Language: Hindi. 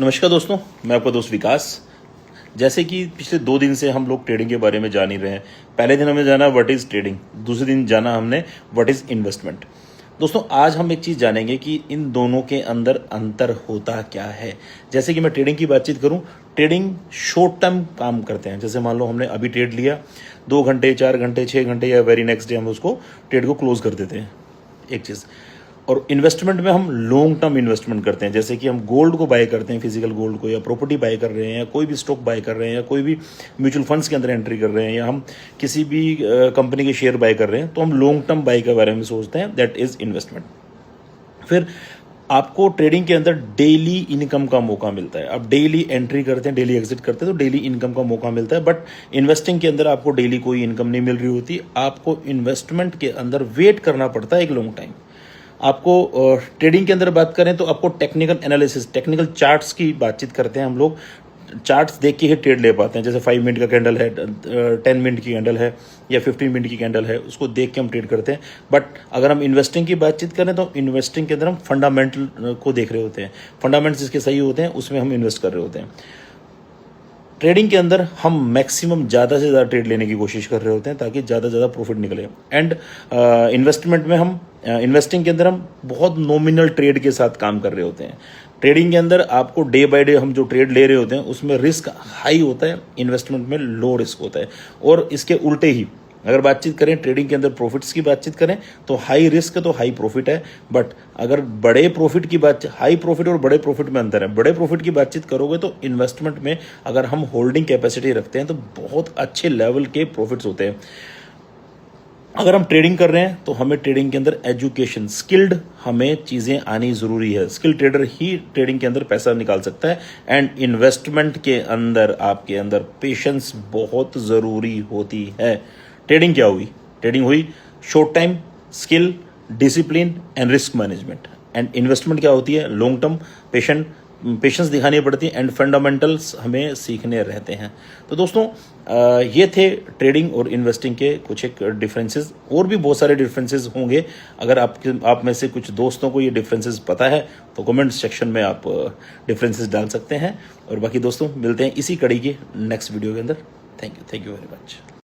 नमस्कार दोस्तों, मैं आपका दोस्त विकास। जैसे कि पिछले 2 दिन से हम लोग ट्रेडिंग के बारे में जान ही रहे हैं। पहले दिन हमने जाना व्हाट इज़ ट्रेडिंग, दूसरे दिन जाना हमने व्हाट इज़ इन्वेस्टमेंट। दोस्तों, आज हम एक चीज़ जानेंगे कि इन दोनों के अंदर अंतर होता क्या है। जैसे कि मैं ट्रेडिंग की बातचीत करूं, ट्रेडिंग शॉर्ट टर्म काम करते हैं। जैसे मान लो हमने अभी ट्रेड लिया, 2 घंटे, 4 घंटे, 6 घंटे या वेरी नेक्स्ट डे हम उसको ट्रेड को क्लोज कर देते हैं, एक चीज़। और इन्वेस्टमेंट में हम लॉन्ग टर्म इन्वेस्टमेंट करते हैं। जैसे कि हम गोल्ड को बाय करते हैं, फिजिकल गोल्ड को, या प्रॉपर्टी बाय कर रहे हैं, या कोई भी स्टॉक बाय कर रहे हैं, या कोई भी म्यूचुअल फंड्स के अंदर एंट्री कर रहे हैं, या हम किसी भी कंपनी के शेयर बाय कर रहे हैं, तो हम लॉन्ग टर्म बाय के बारे में सोचते हैं। That is investment. फिर आपको ट्रेडिंग के अंदर डेली इनकम का मौका मिलता है। आप डेली एंट्री करते हैं, डेली एग्जिट करते हैं, तो डेली इनकम का मौका मिलता है। बट इन्वेस्टिंग के अंदर आपको डेली कोई इनकम नहीं मिल रही होती। आपको इन्वेस्टमेंट के अंदर वेट करना पड़ता है एक लॉन्ग टाइम। आपको ट्रेडिंग के अंदर बात करें तो आपको टेक्निकल एनालिसिस, टेक्निकल चार्ट्स की बातचीत करते हैं हम लोग। चार्ट्स देख के ही ट्रेड ले पाते हैं। जैसे 5 मिनट का कैंडल है, 10 मिनट की कैंडल है, या 15 मिनट की कैंडल है, उसको देख के हम ट्रेड करते हैं। बट अगर हम इन्वेस्टिंग की बातचीत करें तो इन्वेस्टिंग के अंदर हम फंडामेंटल को देख रहे होते हैं। फंडामेंट्स जिसके सही होते हैं उसमें हम इन्वेस्ट कर रहे होते हैं। ट्रेडिंग के अंदर हम मैक्सिमम ज़्यादा से ज़्यादा ट्रेड लेने की कोशिश कर रहे होते हैं ताकि ज़्यादा से ज़्यादा प्रॉफिट निकले। एंड इन्वेस्टमेंट में हम इन्वेस्टिंग के अंदर हम बहुत नॉमिनल ट्रेड के साथ काम कर रहे होते हैं। ट्रेडिंग के अंदर आपको डे बाय डे हम जो ट्रेड ले रहे होते हैं उसमें रिस्क हाई होता है, इन्वेस्टमेंट में लो रिस्क होता है। और इसके उल्टे ही अगर बातचीत करें ट्रेडिंग के अंदर प्रॉफिट्स की बातचीत करें तो हाई रिस्क तो हाई प्रॉफिट है। बट अगर बड़े प्रॉफिट की बात, हाई प्रॉफिट और बड़े प्रॉफिट में अंतर है। बड़े प्रॉफिट की बातचीत करोगे तो इन्वेस्टमेंट में अगर हम होल्डिंग कैपेसिटी रखते हैं तो बहुत अच्छे लेवल के प्रॉफिट्स होते हैं। अगर हम ट्रेडिंग कर रहे हैं तो हमें ट्रेडिंग के अंदर एजुकेशन, स्किल्ड हमें चीज़ें आनी ज़रूरी है। स्किल ट्रेडर ही ट्रेडिंग के अंदर पैसा निकाल सकता है। एंड इन्वेस्टमेंट के अंदर आपके अंदर पेशेंस बहुत ज़रूरी होती है। ट्रेडिंग क्या हुई? ट्रेडिंग हुई short time, skill, discipline and risk management. And investment क्या होती है? लॉन्ग टर्म, पेशेंस दिखानी पड़ती है एंड फंडामेंटल्स हमें सीखने रहते हैं। तो दोस्तों, ये थे ट्रेडिंग और इन्वेस्टिंग के कुछ एक डिफरेंसेस। और भी बहुत सारे डिफरेंसेस होंगे। अगर आप में से कुछ दोस्तों को ये डिफरेंसेस पता है तो कमेंट सेक्शन में आप डिफरेंसेस डाल सकते हैं। और बाकी दोस्तों, मिलते हैं इसी कड़ी के नेक्स्ट वीडियो के अंदर। Thank you very much.